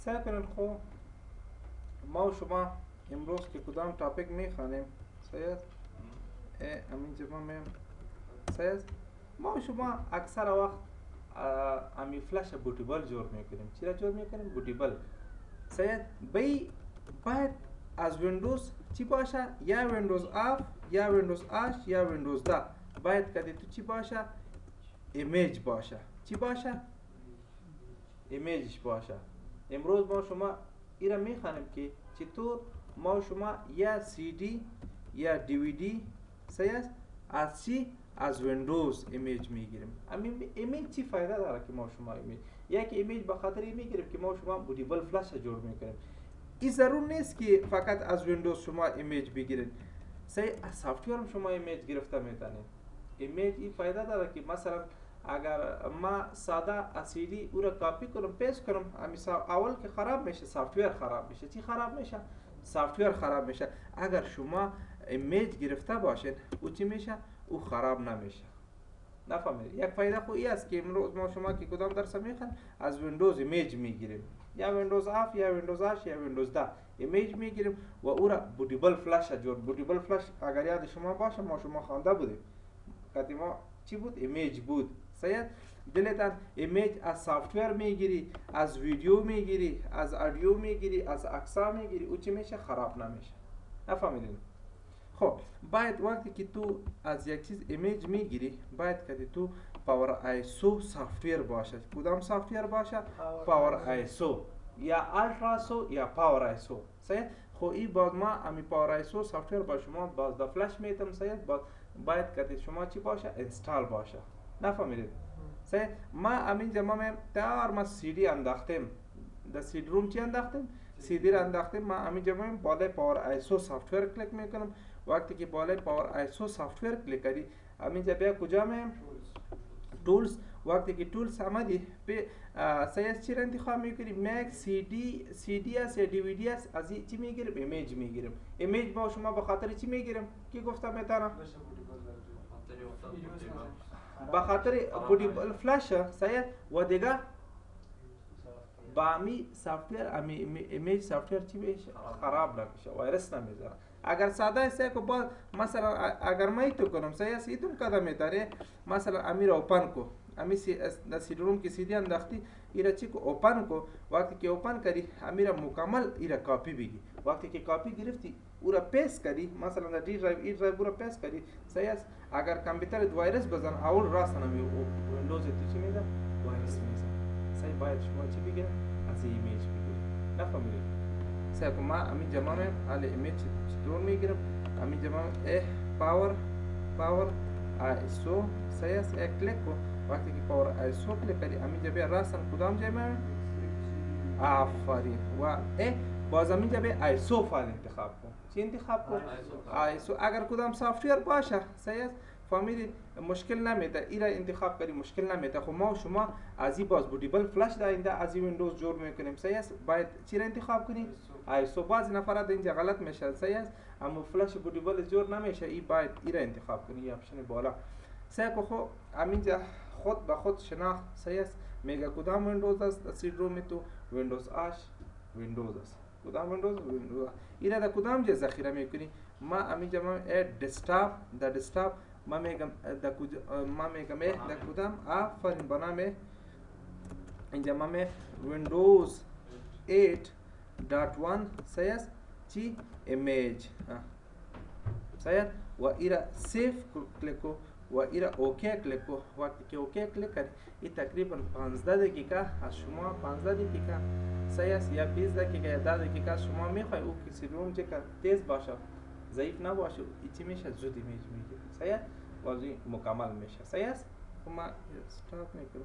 سعی کنید خب ما و شما امروز که کدام تاپیک میخوانیم سید امین جمع سید ما و شما اکثر وقت امی فلش بوتیبل جور میکنیم. چرا جور میکنیم؟ بوتیبل سید باید از ویندوز چی باشه؟ یا ویندوز آف یا ویندوز 8 یا ویندوز 10 باید کدی تو چی باشه؟ امیج باشه. چی باشه؟ امیجش باشه. امروز ما شما ایرا میخوانیم که چطور ما شما یا سی دی یا دیویدی سیاست از چی؟ از ویندوز امیج میگیریم. امیج چی فایده داره که ما شما امیج؟ یک امیج به خاطر میگیریم که ما شما بوتیبل فلش جور میکنیم. این ضرور نیست که فقط از ویندوز شما امیج بگیرید. از سافتویر هم شما امیج گرفته میتونید. امیج این فایده داره که مثلا اگر ما ساده اسیدی او را کاپی کنم پیست کنم اول که خراب میشه سافتویر خراب میشه. چی خراب میشه؟ سافتویر خراب میشه. اگر شما امیج گرفته باشید او چی میشه؟ او خراب نمیشه. نفهمید؟ یک فایده خو این است که امروز ما شما که کدام درس میخوان از ویندوز امیج میگیریم. یا ویندوز آف یا ویندوز 8 یا ویندوز 10 امیج میگیریم و او را بوتیبل فلش جور. بوتیبل فلش اگر یاد شما باشه ما شما خوانده بودیم. وقتی ما چی بود؟ امیج بود. صحیح؟ دلتان امیج از سافتویر میگیری، از ویدیو میگیری، از آدیو میگیری، از عکس میگیری، او چی میشه؟ خراب نمیشه. نفهمیدین؟ خب باید وقتی که تو از یک چیز امیج میگیری باید که تو پاور آیسو سافتویر باشه. کدام سافتویر باشه؟ پاور آیسو یا التراسو یا پاور آیسو. صحیح؟ خب این باز ما امی پاور آیسو سافتویر با شما باز دا فلش میتم. صحیح؟ باید که شما چی باشه؟ انستال باشه. نفهمیدید؟ صحیح؟ ما امین جمع تیار ما سی دی انداختیم. در سی دی روم چی انداختیم؟ سی دی را انداختیم. ما امین جمع بالای پاور آیسو سافتویر کلیک میکنم. وقتی که بالای پاور آیسو سافتویر کلیک کردی امین جمع کجا میم؟ تولز. وقتی که تولز آمدی به سیاست چی را انتخاب میکنی؟ مک سی دی است یا دیویدی است. از این چی میگیریم؟ امیج میگیریم. امیج با شما به خاطر چی میگیریم؟ کی گفتم میتونم؟ به خاطر بوتیبل فلش. صحیح؟ و دیگه با امی سافتویر امیج سافتویر چی میشه؟ خراب نمیشه، وایرس نمیزنه. اگر ساده است که با مثلا اگر ما ایتو کنم صحیح است ایتون کدام میتاره مثلا امیر اوپن کو امی سی روم کی سیدی انداختی ایرا چی کو اوپن کو. وقتی که اوپن کردی امیر مکمل ایرا کاپی بگی. وقتی که کاپی گرفتی او را پیست کردی مثلا در دی ڈرایو ای ڈرایو را پیست کردی صحیح است. اگر کامپیوتر وایرس بزن اول راست نمی ویندوز تو چی میزن؟ وایرس میزن. صحیح باید شما چی بگیرید؟ از ایمیج بگیرید. نفهمیدید؟ صحیح که ما امین جمع حال ایمیج چطور میگیرم؟ امین جمع پاور آیسو صحیح است. کلیک کو. وقتی که پاور آیسو کلیک کردی امین جمع راستن کدام جمع؟ آفرین. و باز امین جمع آیسو فایل انتخاب کن. چی انتخاب کن؟ آیسو. اگر کدام سافتویر باشه صحیح است فهمیدید مشکل نمیده. ایرا انتخاب کردی مشکل نمیده. خب ما شما از این باز بوتیبل فلش داینده از این ویندوز جور میکنیم. صحیح است. باید چی را انتخاب کنیم؟ آیسو. بعضی نفرات اینجا غلط میشه. صحیح است. اما فلش بوتیبل جور نمیشه. این باید ایرا انتخاب کنی. آپشن بالا. صحیح که خب همینجا خود به خود شناخت. صحیح است. میگه کدام ویندوز است؟ سی روم تو ویندوز 8 ویندوز است. کدام ویندوز؟ ویندوز. ایرا در کدام جا ذخیره میکنی؟ ما همینجا ما دسکتاپ در دسکتاپ ما میگم در کدام آفرین بنامه اینجا ما می ویندوز 8.1 صحیح است چی؟ امیج. صحیح و ایرا سیف کلیک کو و ایرا اوکی کلیک کو. وقتی که اوکی کلیک کردی این تقریبا 15 دقیقه از شما 15 دقیقه صحیح است یا 20 دقیقه یا 10 دقیقه از شما میخوای او کسی روم چه که تیز باشه ضعیف نباشه چی میشه؟ زود امیج میگیره. صحیح بازی مکمل میشه. صحیح است. خب ما استارت میکنم.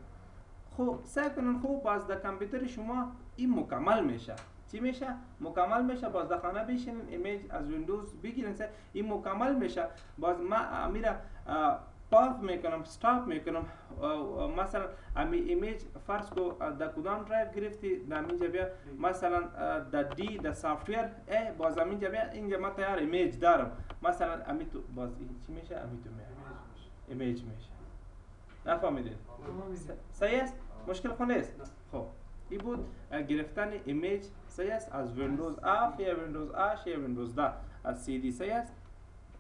خب سعی کنن خوب باز در کامپیوتر شما این مکمل میشه. چی میشه؟ مکمل میشه. باز در خانه بشینین ایمیج از ویندوز بگیرین این مکمل میشه. باز ما میره پاس میکنم استاپ میکنم. مثلا امی ایمیج فرض کو در کدام درایو گرفتی در اینجا بیا مثلا در دی در سافتویر باز اینجا بیا اینجا ما تیار ایمیج دارم مثلا امی تو باز چی میشه؟ امی تو ایمیج میشه. نفهمیدید؟ صحیح است؟ مشکل خود نیست. خب این بود گرفتن امیج سی است از ویندوز 7 یا ویندوز 8 یا ویندوز 10 از CD سی است